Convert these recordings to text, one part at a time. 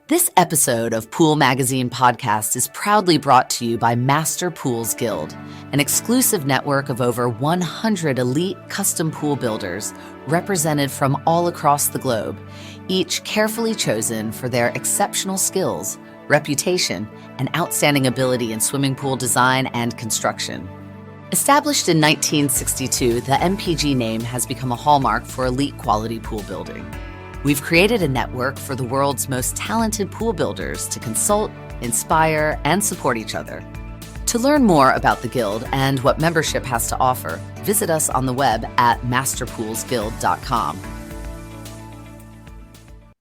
This episode of Pool Magazine Podcast is proudly brought to you by Master Pools Guild, an exclusive network of over 100 elite custom pool builders represented from all across the globe, each carefully chosen for their exceptional skills, reputation, and outstanding ability in swimming pool design and construction. Established in 1962, the MPG name has become a hallmark for elite quality pool building. We've created a network for the world's most talented pool builders to consult, inspire, and support each other. To learn more about the Guild and what membership has to offer, visit us on the web at masterpoolsguild.com.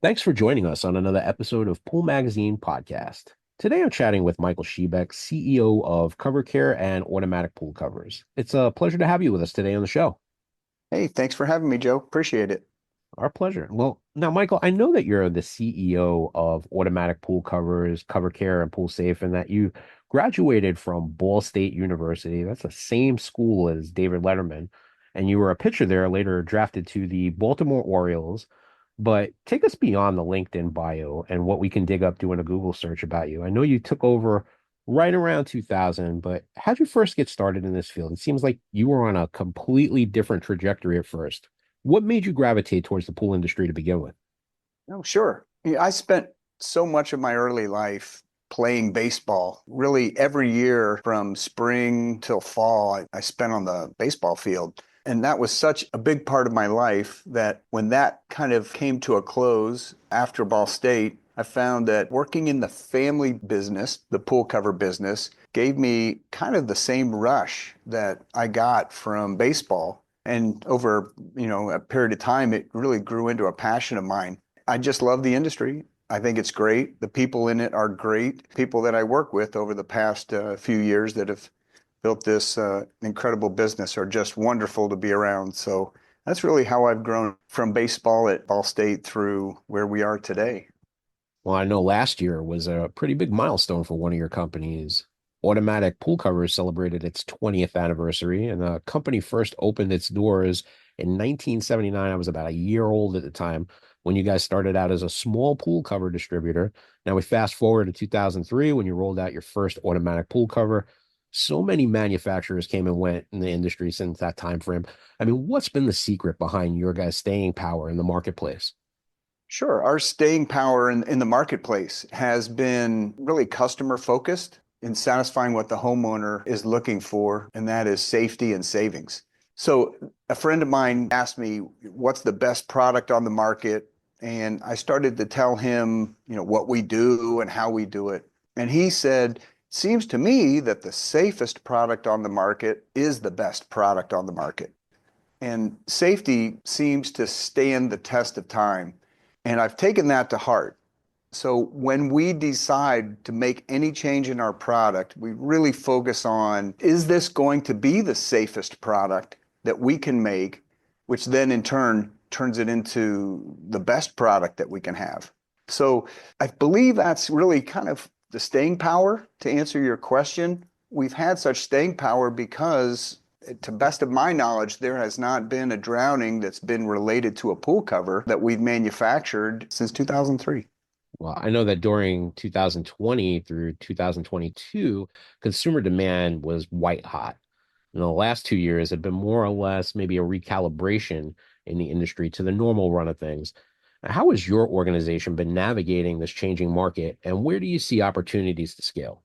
Thanks for joining us on another episode of Pool Magazine Podcast. Today I'm chatting with Michael Shebek, CEO of Cover Care and Automatic Pool Covers. It's a pleasure to have you with us today on the show. Hey, thanks for having me, Joe. Appreciate it. Our pleasure. Well, now, Michael, I know that you're the CEO of Automatic Pool Covers, Cover Care, and Pool Safe, and that you graduated from Ball State University. That's the same school as David Letterman. And you were a pitcher there, later drafted to the Baltimore Orioles. But take us beyond the LinkedIn bio and what we can dig up doing a Google search about you. I know you took over right around 2000, but how'd you first get started in this field? It seems like you were on a completely different trajectory at first. What made you gravitate towards the pool industry to begin with? Oh, sure. Yeah, I spent so much of my early life playing baseball. Really, every year from spring till fall, I spent on the baseball field. And that was such a big part of my life that when that kind of came to a close after Ball State, I found that working in the family business, the pool cover business, gave me kind of the same rush that I got from baseball. And over, a period of time, it really grew into a passion of mine. I just love the industry. I think it's great. The people in it are great. People that I work with over the past few years that have built this incredible business are just wonderful to be around. So that's really how I've grown from baseball at Ball State through where we are today. Well, I know last year was a pretty big milestone for one of your companies. Automatic Pool Covers celebrated its 20th anniversary, and the company first opened its doors in 1979. I was about a year old at the time when you guys started out as a small pool cover distributor. Now we fast forward to 2003 when you rolled out your first automatic pool cover. So many manufacturers came and went in the industry since that time frame. I mean, what's been the secret behind your guys' staying power in the marketplace? Sure. Our staying power in the marketplace has been really customer focused in satisfying what the homeowner is looking for, and that is safety and savings. So a friend of mine asked me, what's the best product on the market? And I started to tell him, what we do and how we do it. And he said, seems to me that the safest product on the market is the best product on the market. And safety seems to stand the test of time. And I've taken that to heart. So when we decide to make any change in our product, we really focus on, is this going to be the safest product that we can make, which then in turn turns it into the best product that we can have. So I believe that's really kind of the staying power. To answer your question, we've had such staying power because, to best of my knowledge, there has not been a drowning that's been related to a pool cover that we've manufactured since 2003. Well, I know that during 2020 through 2022, consumer demand was white hot. The last 2 years have been more or less maybe a recalibration in the industry to the normal run of things. How has your organization been navigating this changing market, and where do you see opportunities to scale?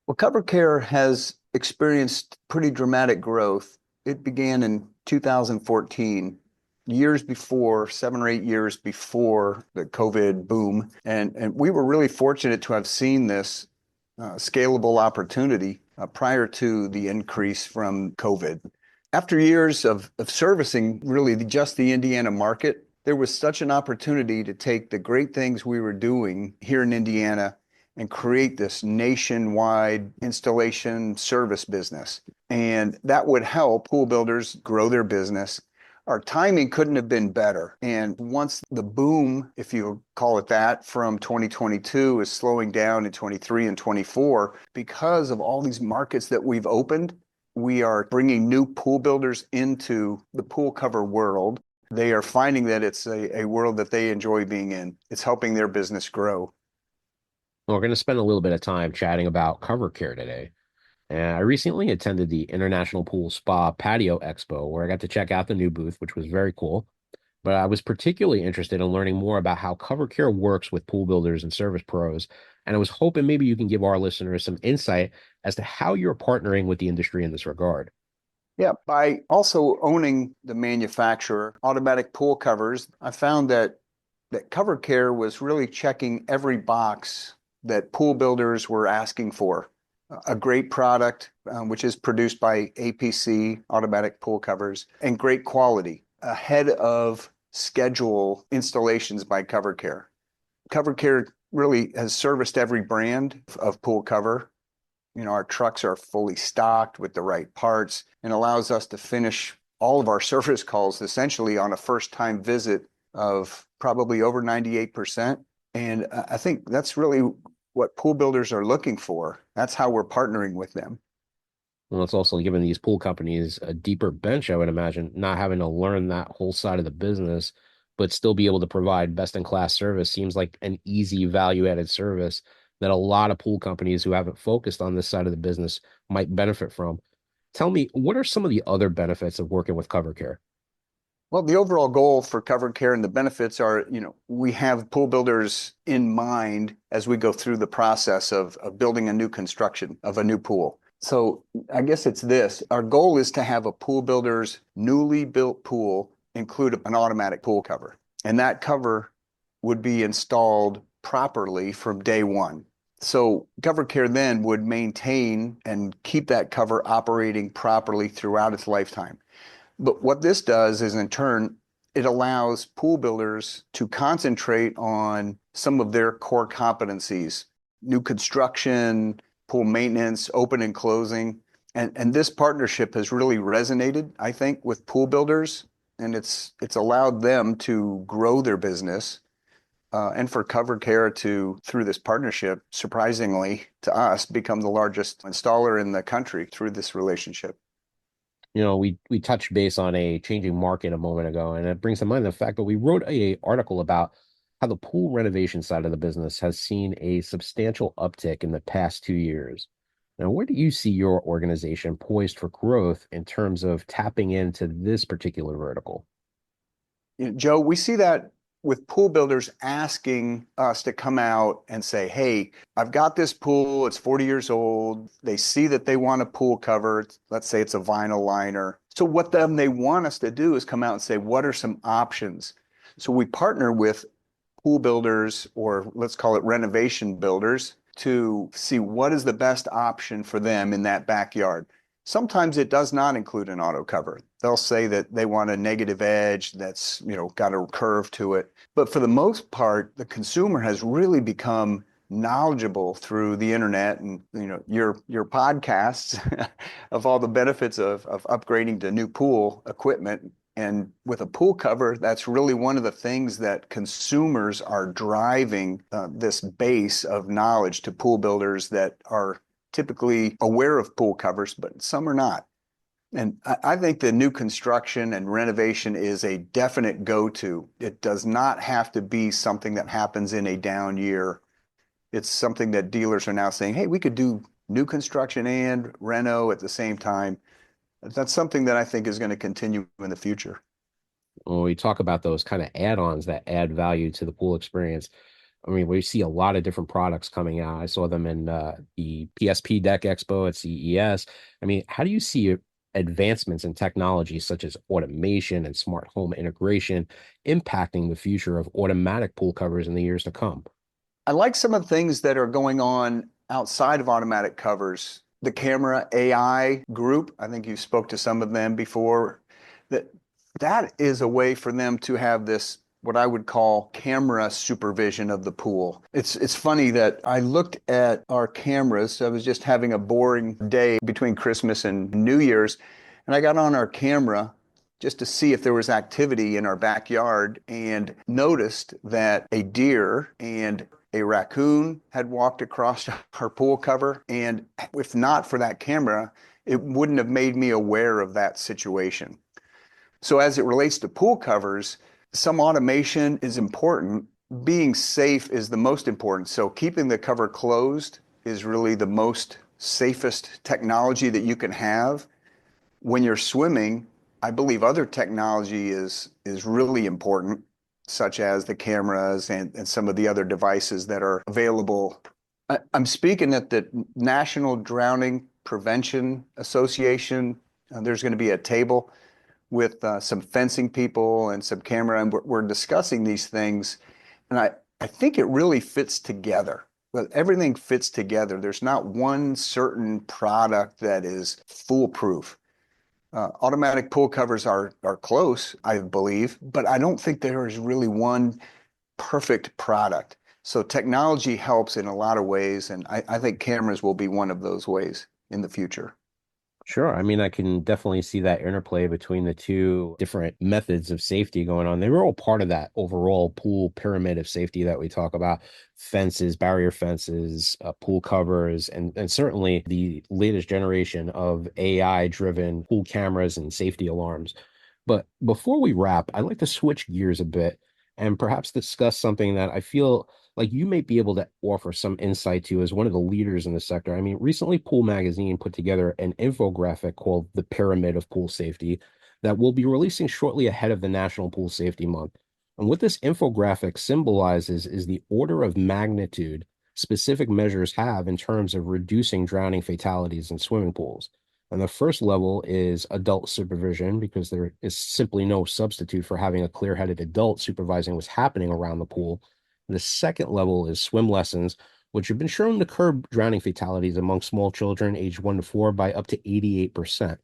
Well, Cover Care has experienced pretty dramatic growth. It began in 2014, years before, 7 or 8 years before the COVID boom. And we were really fortunate to have seen this scalable opportunity prior to the increase from COVID. After years of servicing really just the Indiana market, there was such an opportunity to take the great things we were doing here in Indiana and create this nationwide installation service business. And that would help pool builders grow their business. Our timing couldn't have been better. And once the boom, if you call it that, from 2022 is slowing down in 23 and 24, because of all these markets that we've opened, we are bringing new pool builders into the pool cover world. They are finding that it's a world that they enjoy being in. It's helping their business grow. Well, we're going to spend a little bit of time chatting about cover care today. And I recently attended the International Pool Spa Patio Expo, where I got to check out the new booth, which was very cool. But I was particularly interested in learning more about how cover care works with pool builders and service pros. And I was hoping maybe you can give our listeners some insight as to how you're partnering with the industry in this regard. Yeah, by also owning the manufacturer, Automatic Pool Covers, I found that Cover Care was really checking every box that pool builders were asking for. A great product, which is produced by APC, Automatic Pool Covers, and great quality, ahead of schedule installations by Cover Care. Cover Care really has serviced every brand of pool cover. Our trucks are fully stocked with the right parts and allows us to finish all of our service calls essentially on a first-time visit of probably over 98%. And I think that's really what pool builders are looking for. That's how we're partnering with them. Well, it's also giving these pool companies a deeper bench, I would imagine, not having to learn that whole side of the business, but still be able to provide best in class service seems like an easy value added service that a lot of pool companies who haven't focused on this side of the business might benefit from. Tell me, what are some of the other benefits of working with Cover Care? Well, the overall goal for Cover Care and the benefits are, we have pool builders in mind as we go through the process of building a new construction of a new pool. So I guess it's this. Our goal is to have a pool builder's newly built pool include an automatic pool cover. And that cover would be installed properly from day one. So Cover Care then would maintain and keep that cover operating properly throughout its lifetime. But what this does is, in turn, it allows pool builders to concentrate on some of their core competencies, new construction, pool maintenance, open and closing. And this partnership has really resonated, I think, with pool builders, and it's allowed them to grow their business. And for Cover Care to, through this partnership, surprisingly to us, become the largest installer in the country through this relationship. We touched base on a changing market a moment ago, and it brings to mind the fact that we wrote a article about how the pool renovation side of the business has seen a substantial uptick in the past 2 years. Now, where do you see your organization poised for growth in terms of tapping into this particular vertical? Joe, we see that with pool builders asking us to come out and say, hey, I've got this pool, it's 40 years old. They see that they want a pool cover. Let's say it's a vinyl liner. So what they want us to do is come out and say, what are some options? So we partner with pool builders, or let's call it renovation builders, to see what is the best option for them in that backyard. Sometimes it does not include an auto cover. They'll say that they want a negative edge that's, got a curve to it. But for the most part, the consumer has really become knowledgeable through the internet and, your podcasts of all the benefits of upgrading to new pool equipment. And with a pool cover, that's really one of the things that consumers are driving this base of knowledge to pool builders that are typically aware of pool covers, but some are not. And I think the new construction and renovation is a definite go-to. It does not have to be something that happens in a down year. It's something that dealers are now saying, hey, we could do new construction and reno at the same time. That's something that I think is going to continue in the future. When we talk about those kind of add-ons that add value to the pool experience, I mean, we see a lot of different products coming out. I saw them in the PSP Deck Expo at CES. I mean, how do you see advancements in technology such as automation and smart home integration impacting the future of automatic pool covers in the years to come? I like some of the things that are going on outside of automatic covers. The camera AI group, I think you spoke to some of them before, that is a way for them to have this, what I would call camera supervision of the pool. It's funny that I looked at our cameras. I was just having a boring day between Christmas and New Year's, and I got on our camera just to see if there was activity in our backyard and noticed that a deer and a raccoon had walked across our pool cover. And if not for that camera, it wouldn't have made me aware of that situation. So as it relates to pool covers, some automation is important, being safe is the most important. So keeping the cover closed is really the most safest technology that you can have. When you're swimming, I believe other technology is really important, such as the cameras and some of the other devices that are available. I'm speaking at the National Drowning Prevention Association. There's going to be a table with some fencing people and some camera, and we're discussing these things. And I think it really fits together. But everything fits together. There's not one certain product that is foolproof. Automatic pool covers are close, I believe, but I don't think there is really one perfect product. So technology helps in a lot of ways, and I think cameras will be one of those ways in the future. Sure. I mean, I can definitely see that interplay between the two different methods of safety going on. They were all part of that overall pool pyramid of safety that we talk about: fences, barrier fences, pool covers, and certainly the latest generation of AI-driven pool cameras and safety alarms. But before we wrap, I'd like to switch gears a bit and perhaps discuss something that I feel like you may be able to offer some insight to as one of the leaders in the sector. I mean, recently Pool Magazine put together an infographic called The Pyramid of Pool Safety that we'll be releasing shortly ahead of the National Pool Safety Month. And what this infographic symbolizes is the order of magnitude specific measures have in terms of reducing drowning fatalities in swimming pools. And the first level is adult supervision, because there is simply no substitute for having a clear-headed adult supervising what's happening around the pool. The second level is swim lessons, which have been shown to curb drowning fatalities among small children aged 1 to 4 by up to 88%.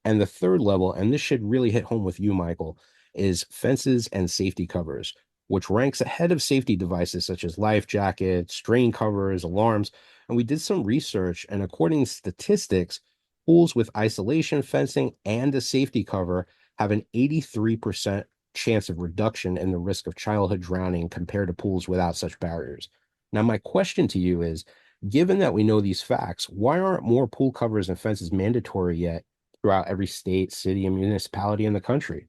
And the third level, and this should really hit home with you, Michael, is fences and safety covers, which ranks ahead of safety devices such as life jackets, strain covers, alarms. And we did some research, and according to statistics, pools with isolation fencing and a safety cover have an 83% chance of reduction in the risk of childhood drowning compared to pools without such barriers. Now, my question to you is, given that we know these facts, why aren't more pool covers and fences mandatory yet throughout every state, city, and municipality in the country?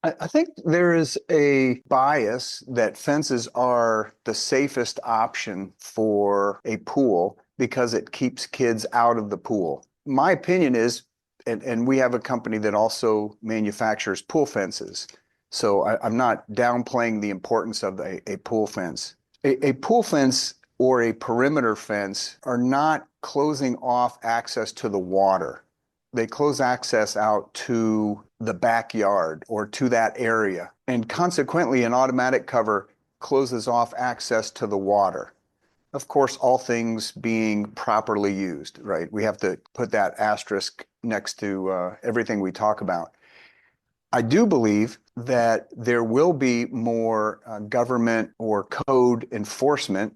I think there is a bias that fences are the safest option for a pool because it keeps kids out of the pool. My opinion is, and we have a company that also manufactures pool fences. So I'm not downplaying the importance of a pool fence. A pool fence or a perimeter fence are not closing off access to the water. They close access out to the backyard or to that area. And consequently, an automatic cover closes off access to the water. Of course, all things being properly used, right? We have to put that asterisk next to everything we talk about. I do believe that there will be more government or code enforcement.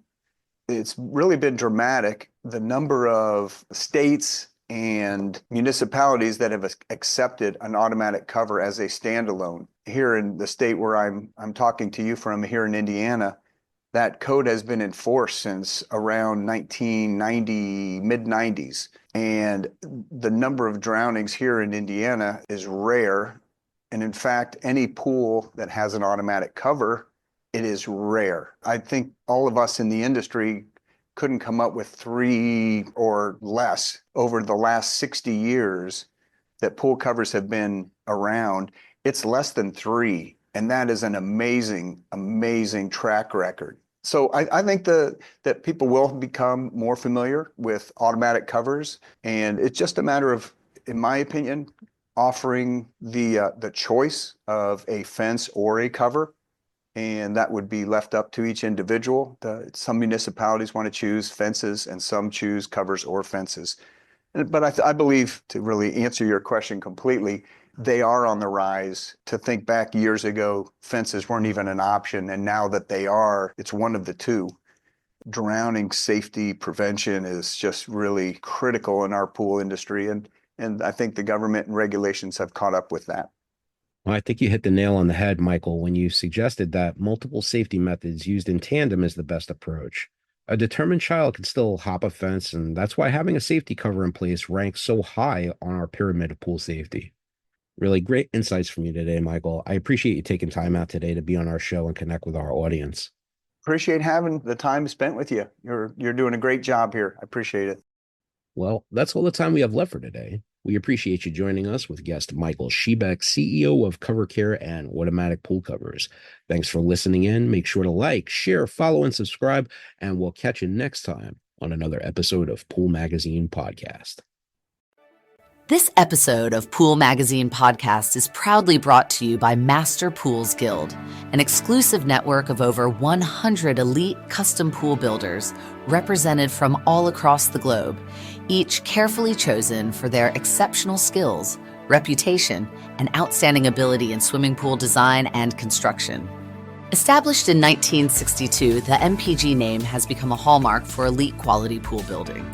It's really been dramatic, the number of states and municipalities that have accepted an automatic cover as a standalone. Here in the state where I'm talking to you from, here in Indiana, that code has been enforced since around 1990, mid 90s. And the number of drownings here in Indiana is rare. And in fact, any pool that has an automatic cover, it is rare. I think all of us in the industry couldn't come up with 3 or less over the last 60 years that pool covers have been around. It's less than 3. And that is an amazing, amazing track record. So I think that people will become more familiar with automatic covers. And it's just a matter of, in my opinion, offering the choice of a fence or a cover, and that would be left up to each individual. Some municipalities want to choose fences, and some choose covers or fences. But I believe, to really answer your question completely, they are on the rise. To think back years ago, fences weren't even an option, and now that they are, it's one of the two. Drowning safety prevention is just really critical in our pool industry, and I think the government and regulations have caught up with that. Well, I think you hit the nail on the head, Michael, when you suggested that multiple safety methods used in tandem is the best approach. A determined child can still hop a fence, and that's why having a safety cover in place ranks so high on our pyramid of pool safety. Really great insights from you today, Michael. I appreciate you taking time out today to be on our show and connect with our audience. appreciate having the time spent with you. You're doing a great job here. I appreciate it. Well, that's all the time we have left for today. We appreciate you joining us with guest Michael Shebek, CEO of Cover Care and Automatic Pool Covers. Thanks for listening in. Make sure to like, share, follow, and subscribe, and we'll catch you next time on another episode of Pool Magazine Podcast. This episode of Pool Magazine Podcast is proudly brought to you by Master Pools Guild, an exclusive network of over 100 elite custom pool builders represented from all across the globe, each carefully chosen for their exceptional skills, reputation, and outstanding ability in swimming pool design and construction. Established in 1962, the MPG name has become a hallmark for elite quality pool building.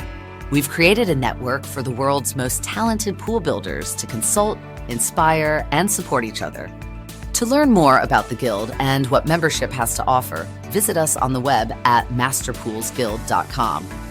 We've created a network for the world's most talented pool builders to consult, inspire, and support each other. To learn more about the Guild and what membership has to offer, visit us on the web at masterpoolsguild.com.